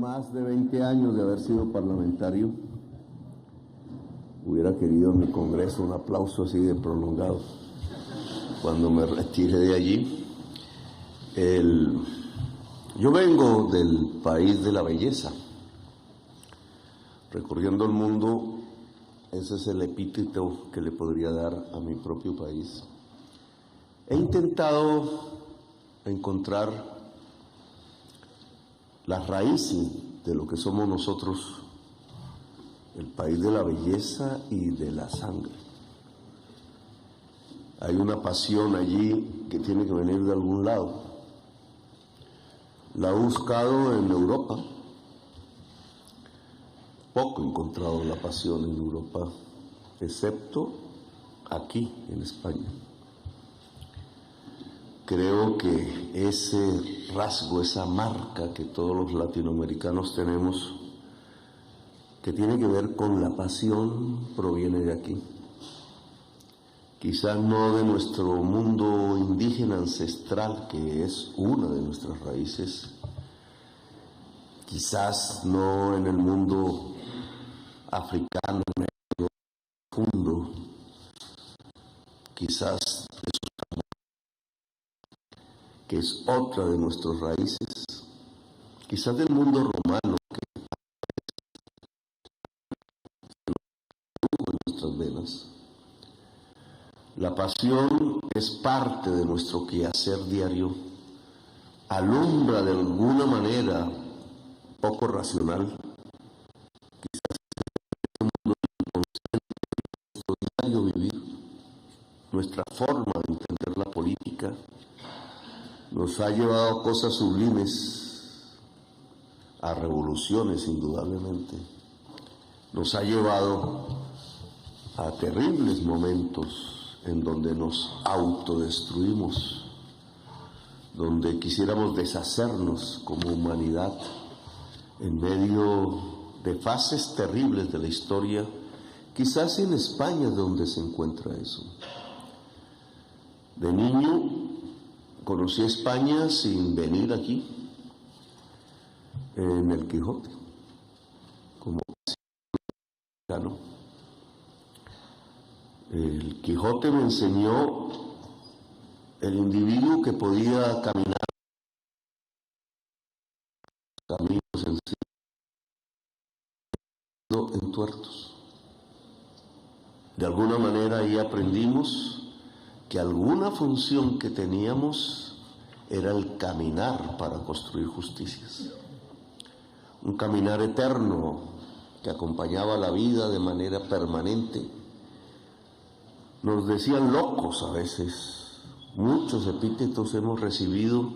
más de 20 años de haber sido parlamentario, hubiera querido en mi congreso un aplauso así de prolongado cuando me retire de allí. Yo vengo del país de la belleza. Recorriendo el mundo, ese es el epíteto que le podría dar a mi propio país. He intentado encontrar las raíces de lo que somos nosotros, el país de la belleza y de la sangre. Hay una pasión allí que tiene que venir de algún lado. La he buscado en Europa. Poco he encontrado la pasión en Europa, excepto aquí en España. Creo que ese rasgo, esa marca que todos los latinoamericanos tenemos, que tiene que ver con la pasión, proviene de aquí. Quizás no de nuestro mundo indígena ancestral, que es una de nuestras raíces, quizás no en el mundo africano, negro, profundo, quizás que es otra de nuestras raíces, quizás del mundo romano que en nuestras venas. La pasión es parte de nuestro quehacer diario, alumbra de alguna manera poco racional, quizás es el mundo inconsciente de nuestro diario vivir, nuestra forma de entender la política. Nos ha llevado a cosas sublimes, a revoluciones indudablemente. Nos ha llevado a terribles momentos en donde nos autodestruimos, donde quisiéramos deshacernos como humanidad en medio de fases terribles de la historia. Quizás en España es donde se encuentra eso. De niño conocí España sin venir aquí, en el Quijote, como mexicano. El Quijote me enseñó el individuo que podía caminar caminos entuertos. De alguna manera ahí aprendimos que alguna función que teníamos era el caminar para construir justicias. Un caminar eterno que acompañaba la vida de manera permanente. Nos decían locos a veces. Muchos epítetos hemos recibido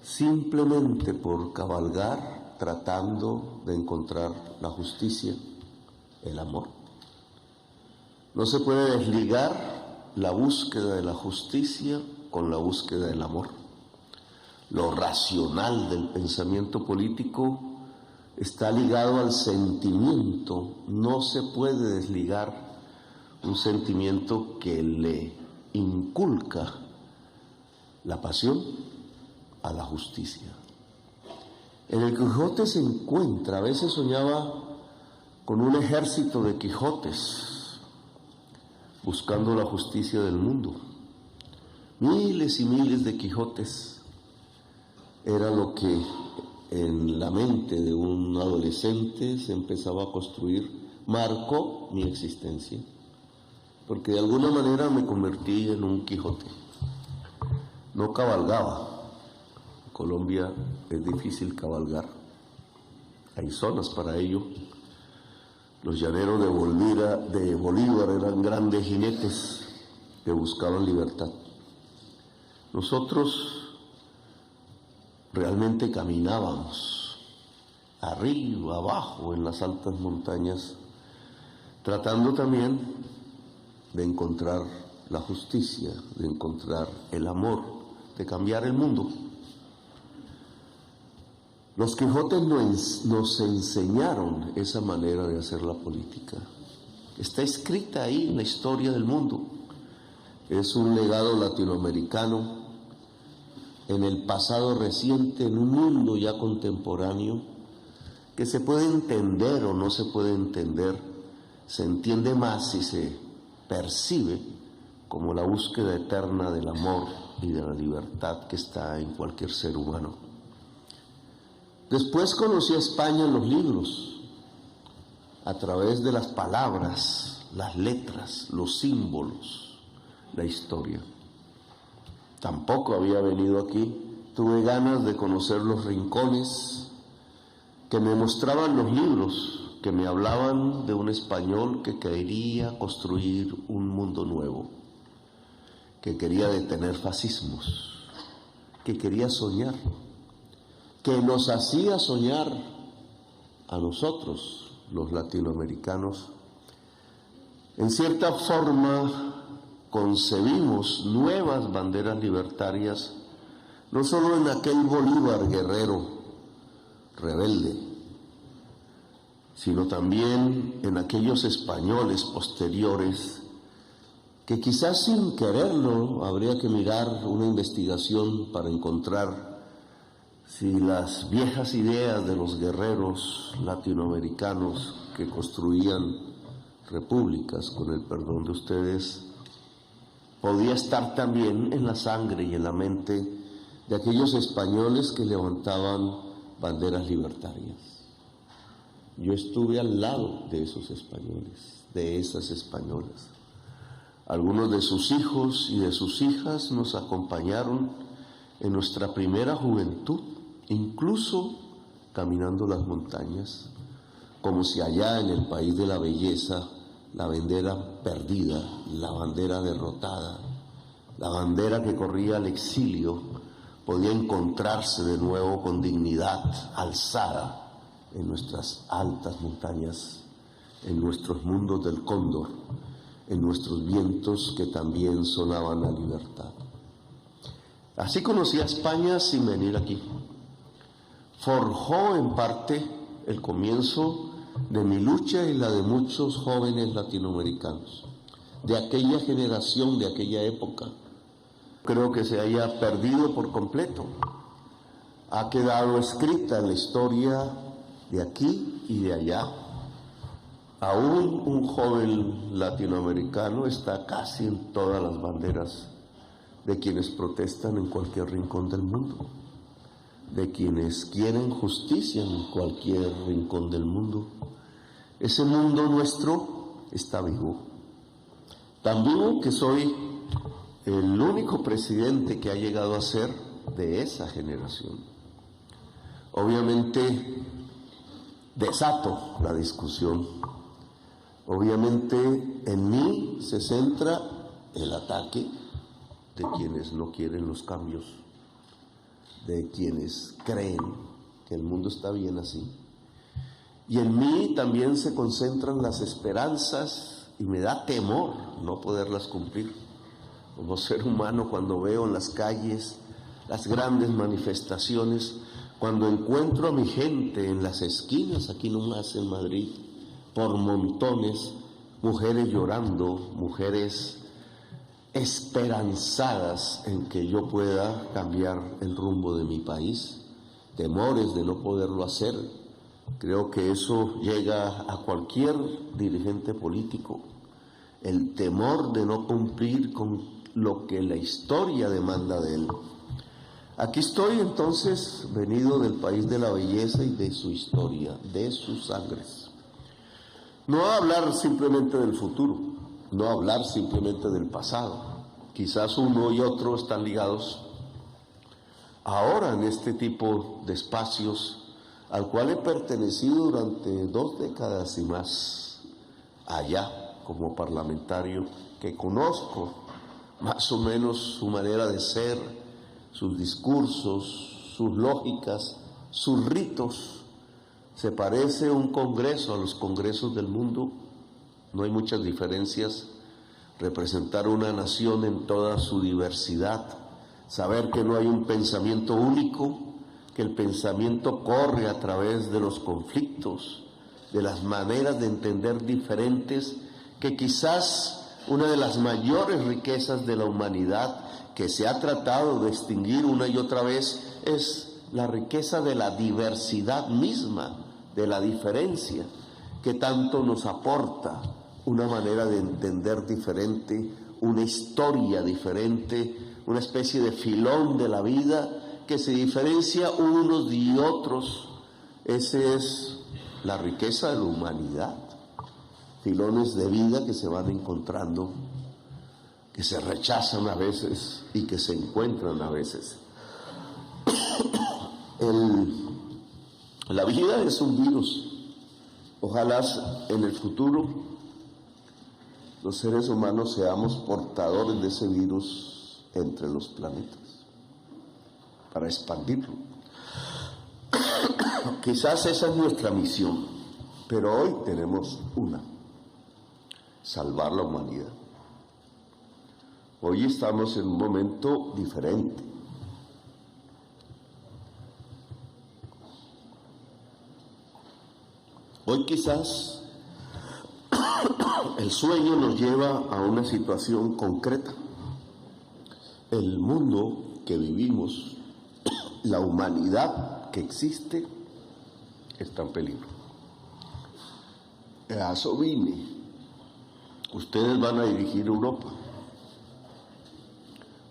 simplemente por cabalgar tratando de encontrar la justicia, el amor. No se puede desligar la búsqueda de la justicia con la búsqueda del amor. Lo racional del pensamiento político está ligado al sentimiento. No se puede desligar un sentimiento que le inculca la pasión a la justicia. En el Quijote se encuentra, a veces soñaba con un ejército de Quijotes buscando la justicia del mundo. Miles y miles de Quijotes era lo que en la mente de un adolescente se empezaba a construir. Marcó mi existencia, porque de alguna manera me convertí en un Quijote. No cabalgaba. En Colombia es difícil cabalgar. Hay zonas para ello. Los llaneros de Bolívar eran grandes jinetes que buscaban libertad. Nosotros realmente caminábamos arriba, abajo, en las altas montañas, tratando también de encontrar la justicia, de encontrar el amor, de cambiar el mundo. Los Quijotes nos enseñaron esa manera de hacer la política. Está escrita ahí en la historia del mundo. Es un legado latinoamericano en el pasado reciente, en un mundo ya contemporáneo, que se puede entender o no se puede entender, se entiende más si se percibe como la búsqueda eterna del amor y de la libertad que está en cualquier ser humano. Después conocí a España en los libros, a través de las palabras, las letras, los símbolos, la historia. Tampoco había venido aquí, tuve ganas de conocer los rincones que me mostraban los libros, que me hablaban de un español que quería construir un mundo nuevo, que quería detener fascismos, que quería soñar, que nos hacía soñar a nosotros, los latinoamericanos. En cierta forma concebimos nuevas banderas libertarias, no solo en aquel Bolívar guerrero, rebelde, sino también en aquellos españoles posteriores que quizás sin quererlo habría que mirar una investigación para encontrar si las viejas ideas de los guerreros latinoamericanos que construían repúblicas, con el perdón de ustedes, podía estar también en la sangre y en la mente de aquellos españoles que levantaban banderas libertarias. Yo estuve al lado de esos españoles, de esas españolas. Algunos de sus hijos y de sus hijas nos acompañaron en nuestra primera juventud, incluso caminando las montañas, como si allá en el país de la belleza, la bandera perdida, la bandera derrotada, la bandera que corría al exilio, podía encontrarse de nuevo con dignidad alzada en nuestras altas montañas, en nuestros mundos del cóndor, en nuestros vientos que también sonaban a libertad. Así conocí a España sin venir aquí. Forjó en parte el comienzo de mi lucha y la de muchos jóvenes latinoamericanos, de aquella generación, de aquella época. Creo que se haya perdido por completo. Ha quedado escrita en la historia de aquí y de allá. Aún un joven latinoamericano está casi en todas las banderas de quienes protestan en cualquier rincón del mundo, de quienes quieren justicia en cualquier rincón del mundo. Ese mundo nuestro está vivo, tan vivo que soy el único presidente que ha llegado a ser de esa generación. Obviamente desato la discusión. Obviamente en mí se centra el ataque de quienes no quieren los cambios, de quienes creen que el mundo está bien así. Y en mí también se concentran las esperanzas y me da temor no poderlas cumplir. Como ser humano, cuando veo en las calles las grandes manifestaciones, cuando encuentro a mi gente en las esquinas, aquí nomás en Madrid, por montones, mujeres llorando, mujeres esperanzadas en que yo pueda cambiar el rumbo de mi país, temores de no poderlo hacer. Creo que eso llega a cualquier dirigente político, el temor de no cumplir con lo que la historia demanda de él. Aquí estoy entonces, venido del país de la belleza y de su historia, de sus sangres. No a hablar simplemente del futuro, no a hablar simplemente del pasado. Quizás uno y otro están ligados ahora en este tipo de espacios al cual he pertenecido durante 2 décadas y más, allá como parlamentario, que conozco más o menos su manera de ser, sus discursos, sus lógicas, sus ritos. Se parece un congreso a los congresos del mundo, no hay muchas diferencias. Representar una nación en toda su diversidad, saber que no hay un pensamiento único, que el pensamiento corre a través de los conflictos, de las maneras de entender diferentes, que quizás una de las mayores riquezas de la humanidad que se ha tratado de extinguir una y otra vez es la riqueza de la diversidad misma de la diferencia que tanto nos aporta una manera de entender diferente, una historia diferente, una especie de filón de la vida que se diferencia unos y otros. Esa es la riqueza de la humanidad. Filones de vida que se van encontrando, que se rechazan a veces y que se encuentran a veces. La vida es un virus. Ojalá en el futuro los seres humanos seamos portadores de ese virus entre los planetas para expandirlo. Quizás esa es nuestra misión, pero hoy tenemos una: salvar la humanidad. Hoy estamos en un momento diferente. Hoy quizás el sueño nos lleva a una situación concreta. El mundo que vivimos, la humanidad que existe, está en peligro. A eso vine. Ustedes van a dirigir Europa.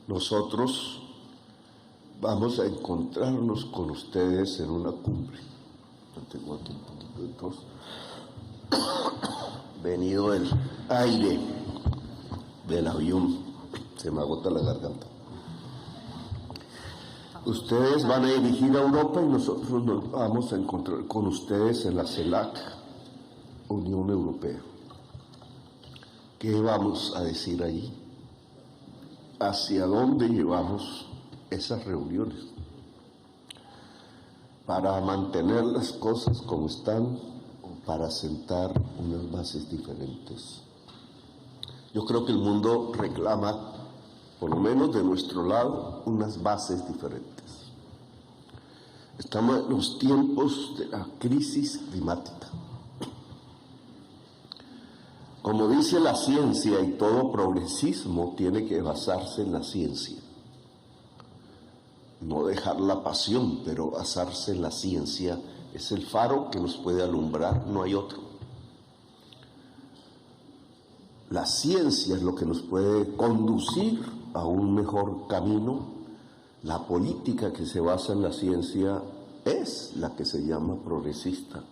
Nosotros vamos a encontrarnos con ustedes en una cumbre. Yo tengo aquí un poquito de tos. Venido el aire del avión, se me agota la garganta. Ustedes van a dirigir a Europa y nosotros nos vamos a encontrar con ustedes en la CELAC, Unión Europea. ¿Qué vamos a decir allí? ¿Hacia dónde llevamos esas reuniones? Para mantener las cosas como están o para sentar unas bases diferentes. Yo creo que el mundo reclama, por lo menos de nuestro lado, unas bases diferentes. Estamos en los tiempos de la crisis climática. Como dice la ciencia, y todo progresismo tiene que basarse en la ciencia. No dejar la pasión, pero basarse en la ciencia es el faro que nos puede alumbrar, no hay otro. La ciencia es lo que nos puede conducir a un mejor camino. La política que se basa en la ciencia es la que se llama progresista.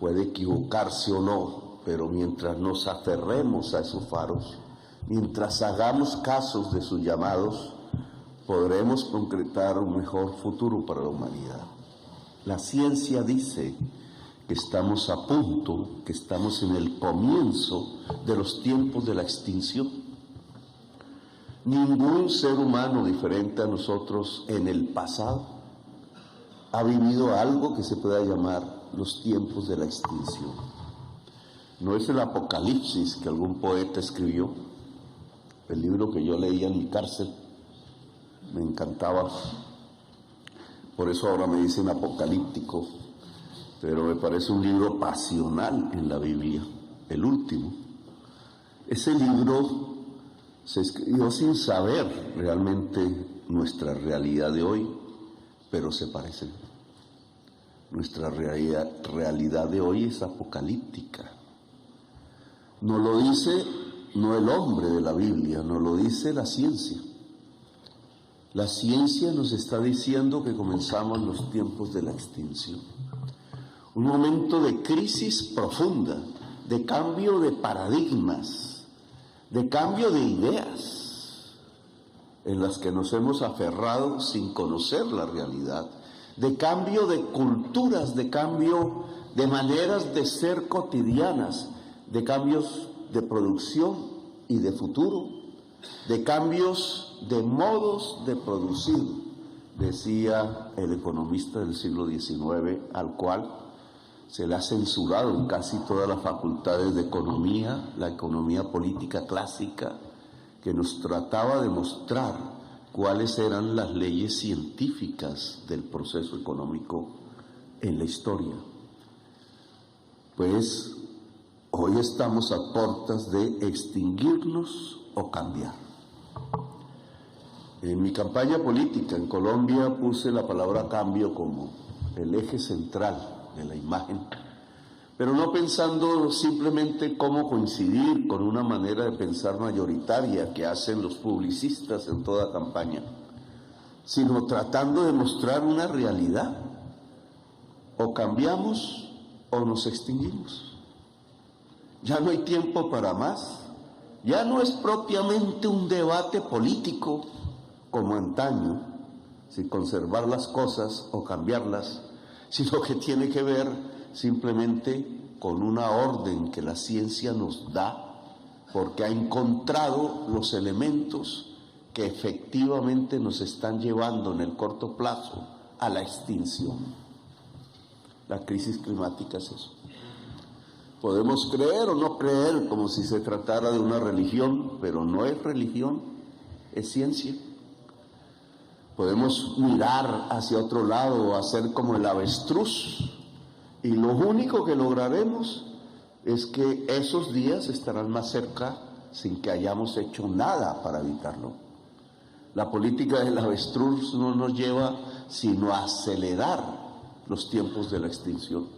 Puede equivocarse o no, pero mientras nos aferremos a esos faros, mientras hagamos casos de sus llamados, podremos concretar un mejor futuro para la humanidad. La ciencia dice que estamos a punto, que estamos en el comienzo de los tiempos de la extinción. Ningún ser humano diferente a nosotros en el pasado ha vivido algo que se pueda llamar los tiempos de la extinción. No es el Apocalipsis que algún poeta escribió, el libro que yo leía en mi cárcel, me encantaba, por eso ahora me dicen apocalíptico, pero me parece un libro pasional en la Biblia, el último. Ese libro se escribió sin saber realmente nuestra realidad de hoy, pero se parecen. Nuestra realidad de hoy es apocalíptica. No lo dice no el hombre de la Biblia, no lo dice la ciencia. La ciencia nos está diciendo que comenzamos los tiempos de la extinción. Un momento de crisis profunda, de cambio de paradigmas, de cambio de ideas en las que nos hemos aferrado sin conocer la realidad, de cambio de culturas, de cambio de maneras de ser cotidianas, de cambios de producción y de futuro, de cambios de modos de producir, decía el economista del siglo XIX, al cual se le ha censurado en casi todas las facultades de economía, la economía política clásica, que nos trataba de mostrar cuáles eran las leyes científicas del proceso económico en la historia. Pues hoy estamos a puertas de extinguirnos o cambiar. En mi campaña política en Colombia puse la palabra cambio como el eje central de la imagen, pero no pensando simplemente cómo coincidir con una manera de pensar mayoritaria que hacen los publicistas en toda campaña, sino tratando de mostrar una realidad. O cambiamos o nos extinguimos. Ya no hay tiempo para más. Ya no es propiamente un debate político como antaño, si conservar las cosas o cambiarlas, sino que tiene que ver simplemente con una orden que la ciencia nos da, porque ha encontrado los elementos que efectivamente nos están llevando en el corto plazo a la extinción. La crisis climática es eso. Podemos creer o no creer como si se tratara de una religión, pero no es religión, es ciencia. Podemos mirar hacia otro lado o hacer como el avestruz, y lo único que lograremos es que esos días estarán más cerca sin que hayamos hecho nada para evitarlo. La política del avestruz no nos lleva sino a acelerar los tiempos de la extinción.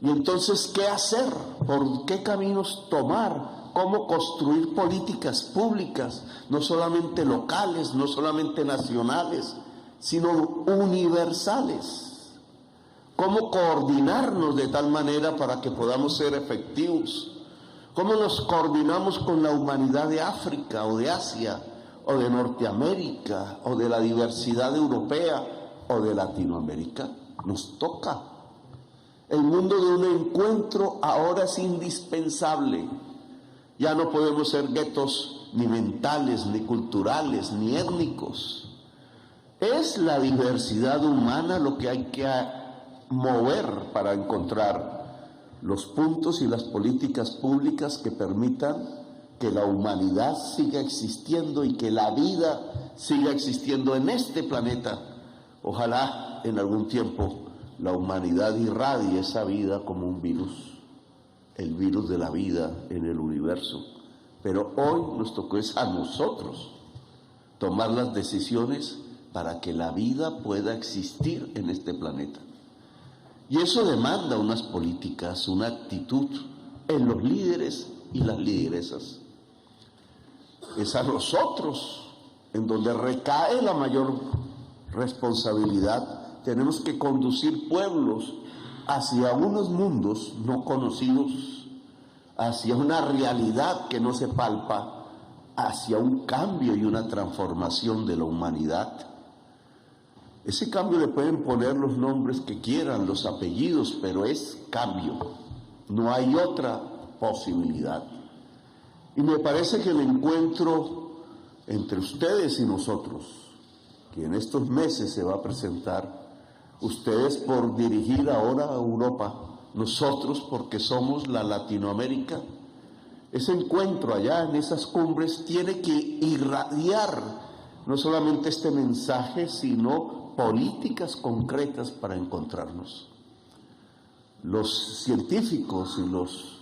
Y entonces, ¿qué hacer? ¿Por qué caminos tomar? ¿Cómo construir políticas públicas, no solamente locales, no solamente nacionales, sino universales? ¿Cómo coordinarnos de tal manera para que podamos ser efectivos? ¿Cómo nos coordinamos con la humanidad de África o de Asia o de Norteamérica o de la diversidad europea o de Latinoamérica? Nos toca. El mundo de un encuentro ahora es indispensable. Ya no podemos ser guetos ni mentales, ni culturales, ni étnicos. Es la diversidad humana lo que hay que mover para encontrar los puntos y las políticas públicas que permitan que la humanidad siga existiendo y que la vida siga existiendo en este planeta. Ojalá en algún tiempo la humanidad irradie esa vida como un virus, el virus de la vida en el universo. Pero hoy nos tocó es a nosotros tomar las decisiones para que la vida pueda existir en este planeta. Y eso demanda unas políticas, una actitud en los líderes y las lideresas. Es a nosotros en donde recae la mayor responsabilidad. Tenemos que conducir pueblos hacia unos mundos no conocidos, hacia una realidad que no se palpa, hacia un cambio y una transformación de la humanidad. Ese cambio le pueden poner los nombres que quieran, los apellidos, pero es cambio. No hay otra posibilidad. Y me parece que el encuentro entre ustedes y nosotros, que en estos meses se va a presentar, ustedes por dirigir ahora a Europa, nosotros porque somos la Latinoamérica, ese encuentro allá en esas cumbres tiene que irradiar no solamente este mensaje, sino políticas concretas para encontrarnos. Los científicos y los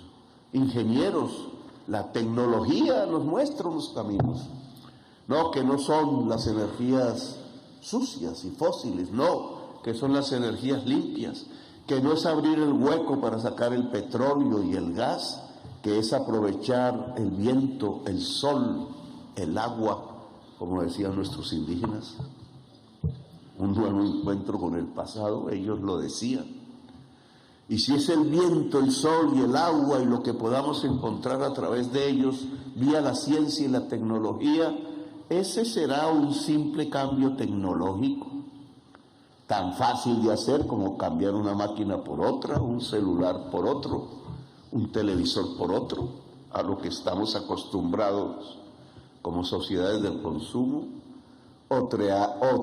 ingenieros, la tecnología nos muestra los caminos. No, que no son las energías sucias y fósiles, no, que son las energías limpias, que no es abrir el hueco para sacar el petróleo y el gas, que es aprovechar el viento, el sol, el agua, como decían nuestros indígenas. Un nuevo encuentro con el pasado, ellos lo decían. Y si es el viento, el sol y el agua y lo que podamos encontrar a través de ellos, vía la ciencia y la tecnología, ese será un simple cambio tecnológico, tan fácil de hacer como cambiar una máquina por otra, un celular por otro, un televisor por otro, a lo que estamos acostumbrados como sociedades del consumo, o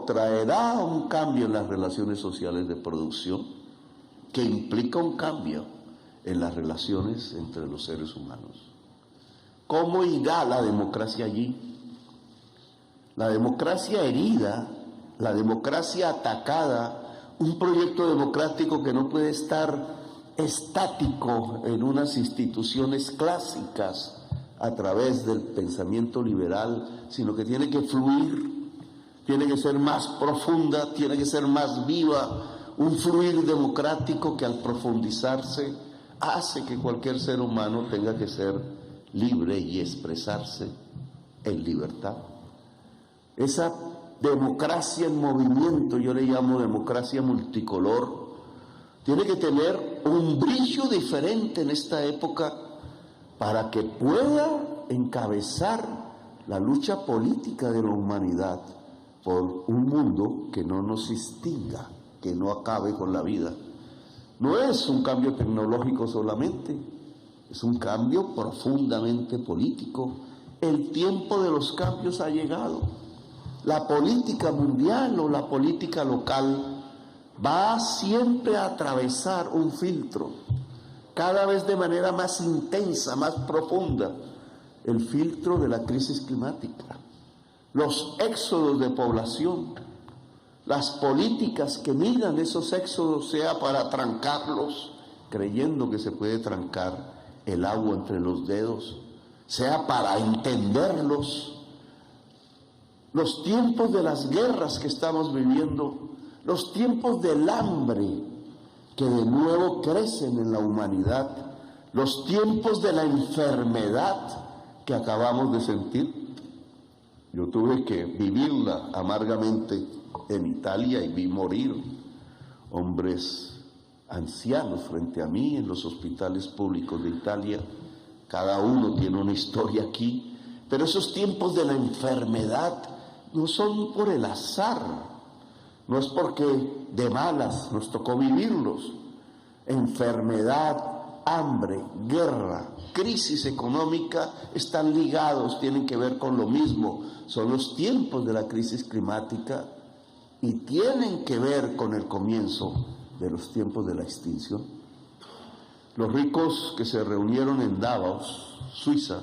traerá un cambio en las relaciones sociales de producción, que implica un cambio en las relaciones entre los seres humanos. ¿Cómo irá la democracia allí? La democracia herida, la democracia atacada, un proyecto democrático que no puede estar estático en unas instituciones clásicas a través del pensamiento liberal, sino que tiene que fluir, tiene que ser más profunda, tiene que ser más viva, un fluir democrático que al profundizarse hace que cualquier ser humano tenga que ser libre y expresarse en libertad. Esa democracia en movimiento, yo le llamo democracia multicolor, tiene que tener un brillo diferente en esta época para que pueda encabezar la lucha política de la humanidad por un mundo que no nos extinga, que no acabe con la vida. No es un cambio tecnológico solamente, es un cambio profundamente político. El tiempo de los cambios ha llegado. La política mundial o la política local va siempre a atravesar un filtro, cada vez de manera más intensa, más profunda, el filtro de la crisis climática, los éxodos de población, las políticas que midan esos éxodos, sea para trancarlos, creyendo que se puede trancar el agua entre los dedos, sea para entenderlos. Los tiempos de las guerras que estamos viviendo, los tiempos del hambre que de nuevo crecen en la humanidad, los tiempos de la enfermedad que acabamos de sentir. Yo tuve que vivirla amargamente en Italia y vi morir hombres ancianos frente a mí en los hospitales públicos de Italia. Cada uno tiene una historia aquí, pero esos tiempos de la enfermedad no son por el azar, no es porque de malas nos tocó vivirlos. Enfermedad, hambre, guerra, crisis económica están ligados, tienen que ver con lo mismo. Son los tiempos de la crisis climática y tienen que ver con el comienzo de los tiempos de la extinción. Los ricos que se reunieron en Davos, Suiza,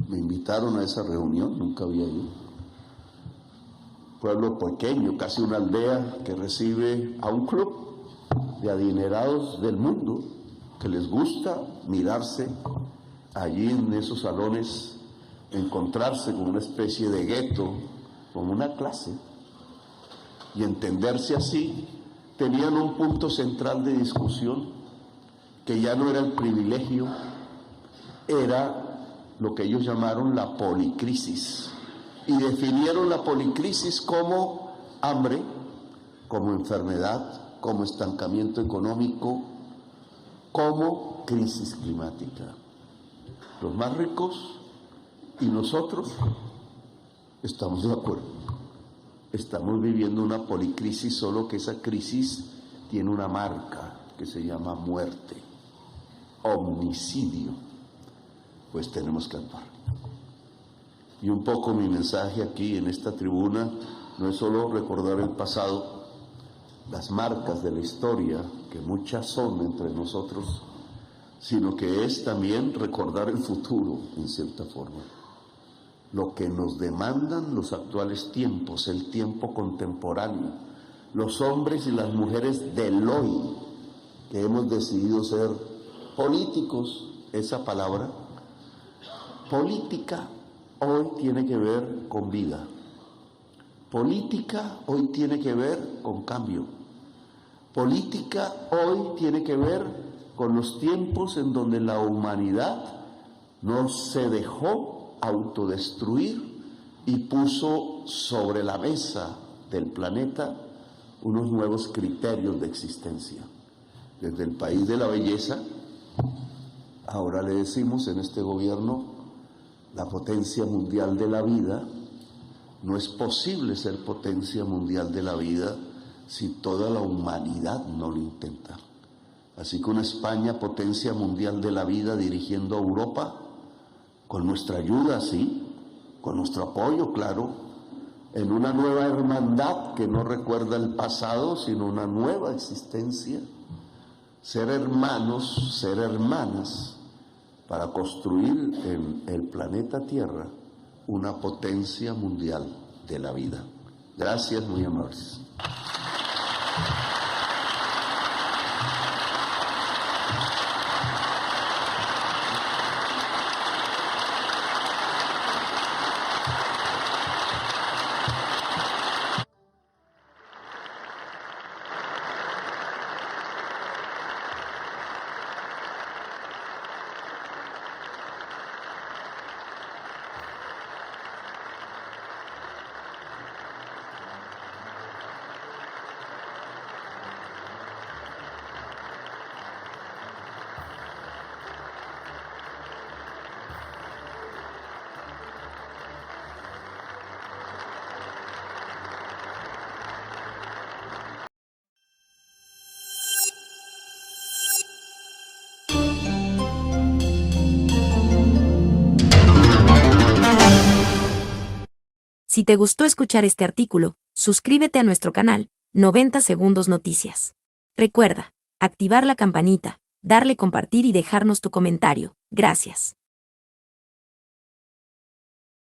me invitaron a esa reunión, nunca había ido. Pueblo pequeño, casi una aldea que recibe a un club de adinerados del mundo que les gusta mirarse allí en esos salones, encontrarse con una especie de gueto, con una clase, y entenderse así. Tenían un punto central de discusión que ya no era el privilegio, era lo que ellos llamaron la policrisis, y definieron la policrisis como hambre, como enfermedad, como estancamiento económico, como crisis climática. Los más ricos y nosotros estamos de acuerdo. Estamos viviendo una policrisis, solo que esa crisis tiene una marca que se llama muerte, homicidio. Pues tenemos que actuar. Y un poco mi mensaje aquí en esta tribuna no es solo recordar el pasado, las marcas de la historia, que muchas son entre nosotros, sino que es también recordar el futuro, en cierta forma. Lo que nos demandan los actuales tiempos, el tiempo contemporáneo, los hombres y las mujeres del hoy, que hemos decidido ser políticos, esa palabra, política, hoy tiene que ver con vida. Política hoy tiene que ver con cambio. Política hoy tiene que ver con los tiempos en donde la humanidad no se dejó autodestruir y puso sobre la mesa del planeta unos nuevos criterios de existencia. Desde el país de la belleza, ahora le decimos en este gobierno, la potencia mundial de la vida. No es posible ser potencia mundial de la vida si toda la humanidad no lo intenta. Así que una España potencia mundial de la vida dirigiendo a Europa, con nuestra ayuda, sí, con nuestro apoyo, claro, en una nueva hermandad que no recuerda el pasado, sino una nueva existencia. Ser hermanos, ser hermanas, para construir en el planeta Tierra una potencia mundial de la vida. Gracias, muy amables. Si te gustó escuchar este artículo, suscríbete a nuestro canal, 90 Segundos Noticias. Recuerda, activar la campanita, darle compartir y dejarnos tu comentario. Gracias.